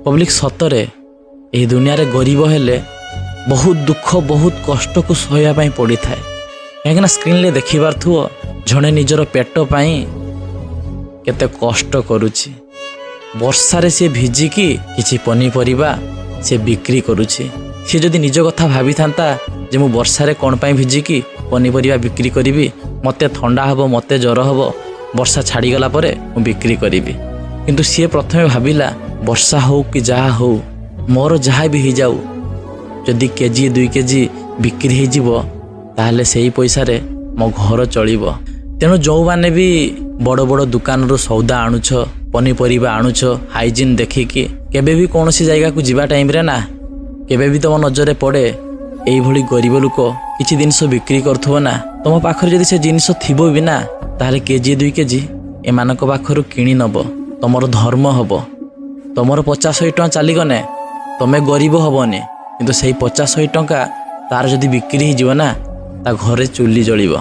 Public सतरे यही दुनिया रे गरीब हेले बहुत दुख बहुत कष्ट को सहवाई पड़ी थाए कहीं स्क्रीन ले देखी पार्थुओ जड़े निजर पेट पाई केते कष्ट करुछि वर्षारे सी भिजिकी किछि पनीपरिबा से बिक्री करुछि सी जदि निज कथा भाभी थांता जे मु वर्षारे कोन पाई भिजिकी पनीपरिबा बिक्री करिवि मते ठंडा हबो मते जर हबो वर्षा छाड़ी गला परे मु बिक्री करिवि किंतु सी प्रथमे भाबिला वर्षा हो कि जहा हो मोर जहा भी हो जाऊ जदि केजी 2 केजी बिक्री हो जीवो ताहले सेही पैसा रे मो घर चलिबो तेणु जो माने भी बड़ बड़ दुकान रो सौदा आणुछ पनीपरिबा आणुछ हाइजीन देखिकी केबे भी कौन सी जगह को जीवा टाइम रे ना केबे भी तुम नजर पड़े एई भली गरीब लोक किछि जिनिस बिक्री करथुव ना तुम पाखर जदि से जिनिस थिबो भी ना ताहले केजी 2 केजी एमानक पाखरु किणी नब तमर धर्म हबो तमर 50-100 टଙ୍କା चलीगने तमे गरीब हबने किंतु सेही 50-100 टଙ୍କା तार जदि बिक्री हो जीव ना ता घरे चुली जलिबो।